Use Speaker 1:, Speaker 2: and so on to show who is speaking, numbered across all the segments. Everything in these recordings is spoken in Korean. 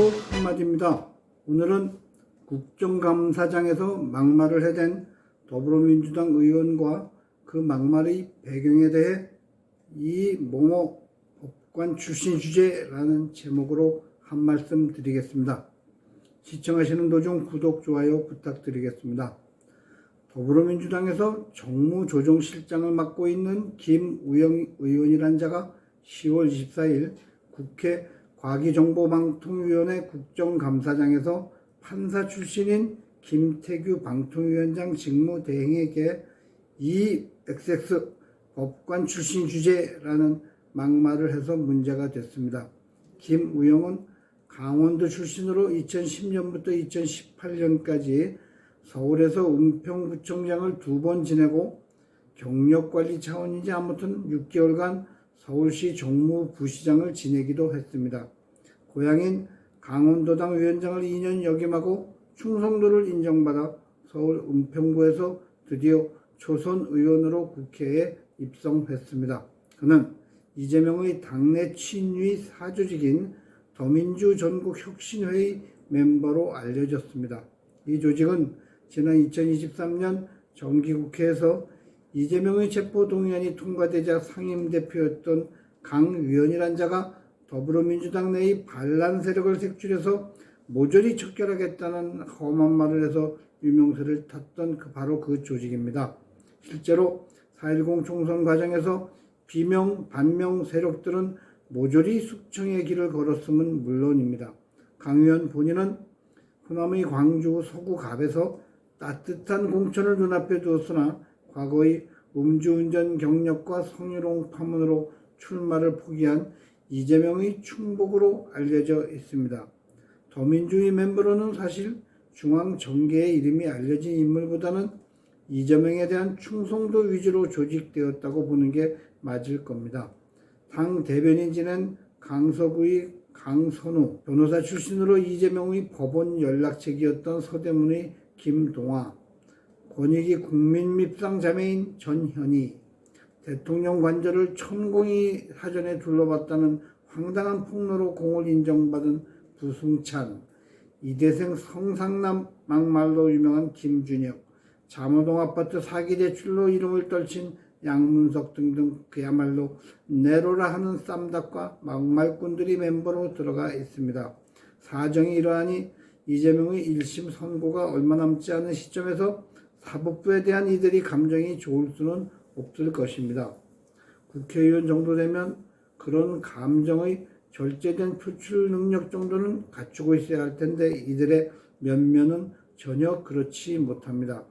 Speaker 1: 또 한마디입니다. 오늘은 국정감사장에서 막말을 해댄 더불어민주당 의원과 그 막말의 배경에 대해 이몽호 법관 출신 주제라는 제목으로 한 말씀 드리겠습니다. 시청하시는 도중 구독, 좋아요 부탁드리겠습니다. 더불어민주당에서 정무조정실장을 맡고 있는 김우영 의원이란 자가 10월 24일 국회 과기정보방통위원회 국정감사장에서 판사 출신인 김태규 방통위원장 직무대행에게 이 XX 법관 출신 주제라는 막말을 해서 문제가 됐습니다. 김우영은 강원도 출신으로 2010년부터 2018년까지 서울에서 은평구청장을 2번 지내고 경력관리 차원인지 아무튼 6개월간 서울시 정무부시장을 지내기도 했습니다. 고향인 강원도당 위원장을 2년 역임하고 충성도를 인정받아 서울 은평구에서 드디어 초선 의원으로 국회에 입성했습니다. 그는 이재명의 당내 친위 사조직인 더민주 전국혁신회의 멤버로 알려졌습니다. 이 조직은 지난 2023년 정기국회에서 이재명의 체포동의안이 통과되자 상임대표였던 강 위원이란 자가 더불어민주당 내의 반란 세력을 색출해서 모조리 척결하겠다는 험한 말을 해서 유명세를 탔던 바로 그 조직입니다. 실제로 4.10 총선 과정에서 비명, 반명 세력들은 모조리 숙청의 길을 걸었음은 물론입니다. 강 의원 본인은 호남의 광주 서구갑에서 따뜻한 공천을 눈앞에 두었으나 과거의 음주운전 경력과 성희롱 파문으로 출마를 포기한 이재명의 충복으로 알려져 있습니다. 더민주의 멤버로는 사실 중앙정계의 이름이 알려진 인물보다는 이재명에 대한 충성도 위주로 조직되었다고 보는 게 맞을 겁니다. 당 대변인 지낸 강서구의 강선우 변호사 출신으로 이재명의 법원 연락책이었던 서대문의 김동아, 권익위 국민밉상 자매인 전현희, 대통령 관저를 천공이 사전에 둘러봤다는 황당한 폭로로 공을 인정받은 부승찬, 이대생 성상남 막말로 유명한 김준혁, 잠호동 아파트 사기 대출로 이름을 떨친 양문석 등등 그야말로 내로라 하는 쌈닭과 막말꾼들이 멤버로 들어가 있습니다. 사정이 이러하니 이재명의 1심 선고가 얼마 남지 않은 시점에서 사법부에 대한 이들이 감정이 좋을 수는 없을 것입니다. 국회의원 정도 되면 그런 감정의 절제된 표출 능력 정도는 갖추고 있어야 할 텐데 이들의 면면은 전혀 그렇지 못합니다.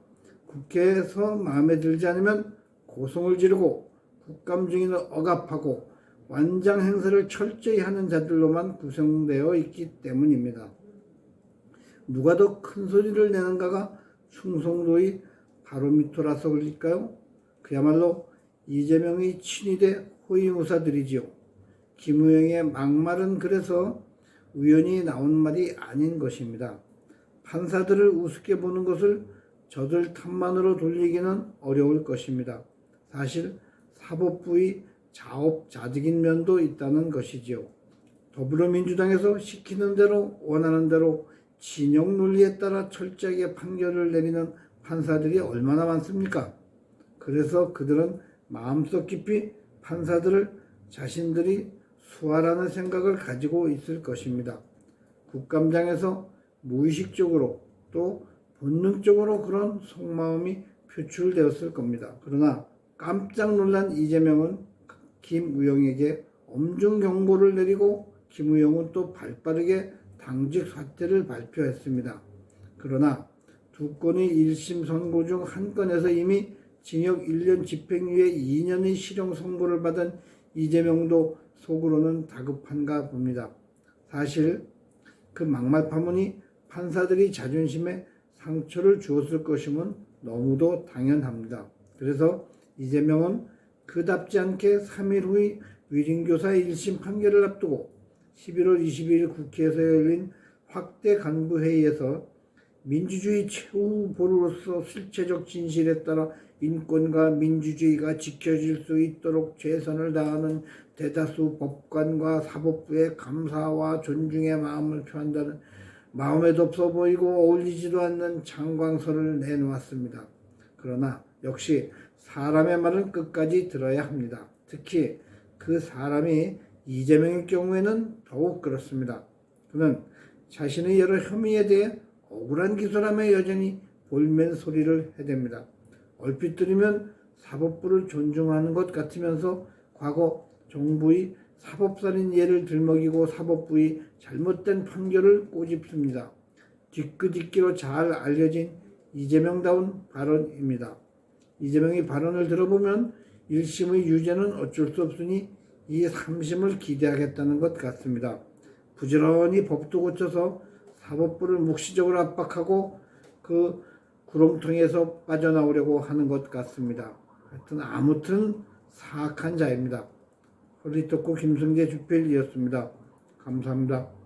Speaker 1: 국회에서 마음에 들지 않으면 고성을 지르고 국감 중에는 억압하고 완장 행세를 철저히 하는 자들로만 구성되어 있기 때문입니다. 누가 더 큰 소리를 내는가가 충성도의 바로미터라서 그럴까요? 그야말로 이재명의 친위대 호위무사들이지요. 김우영의 막말은 그래서 우연히 나온 말이 아닌 것입니다. 판사들을 우습게 보는 것을 저들 탓만으로 돌리기는 어려울 것입니다. 사실 사법부의 자업자득인 면도 있다는 것이지요. 더불어민주당에서 시키는 대로 원하는 대로 진영 논리에 따라 철저하게 판결을 내리는 판사들이 얼마나 많습니까? 그래서 그들은 마음속 깊이 판사들을 자신들이 수하라는 생각을 가지고 있을 것입니다. 국감장에서 무의식적으로 또 본능적으로 그런 속마음이 표출되었을 겁니다. 그러나 깜짝 놀란 이재명은 김우영에게 엄중 경고를 내리고 김우영은 또 발빠르게 당직 사퇴를 발표했습니다. 그러나 두 건의 1심 선고 중 한 건에서 이미 징역 1년 집행유예 2년의 실형 선고를 받은 이재명도 속으로는 다급한가 봅니다. 사실 그 막말 파문이 판사들이 자존심에 상처를 주었을 것임은 너무도 당연합니다. 그래서 이재명은 그답지 않게 3일 후의 위린교사의 1심 판결을 앞두고 11월 22일 국회에서 열린 확대 간부회의에서 민주주의 최후 보루로서 실체적 진실에 따라 인권과 민주주의가 지켜질 수 있도록 최선을 다하는 대다수 법관과 사법부의 감사와 존중의 마음을 표한다는 마음에도 없어 보이고 어울리지도 않는 장광설을 내놓았습니다. 그러나 역시 사람의 말은 끝까지 들어야 합니다. 특히 그 사람이 이재명의 경우에는 더욱 그렇습니다. 그는 자신의 여러 혐의에 대해 억울한 기소라며 여전히 볼멘 소리를 해댑니다. 얼핏 들으면 사법부를 존중하는 것 같으면서 과거 정부의 사법살인 예를 들먹이고 사법부의 잘못된 판결을 꼬집습니다. 뒤끝있기로 잘 알려진 이재명다운 발언입니다. 이재명의 발언을 들어보면 1심의 유죄는 어쩔 수 없으니 이 3심을 기대하겠다는 것 같습니다. 부지런히 법도 고쳐서 사법부를 묵시적으로 압박하고 그 구렁텅이에서 빠져나오려고 하는 것 같습니다. 하여튼 아무튼 사악한 자입니다. 홀리토코 김승재 주필이었습니다. 감사합니다.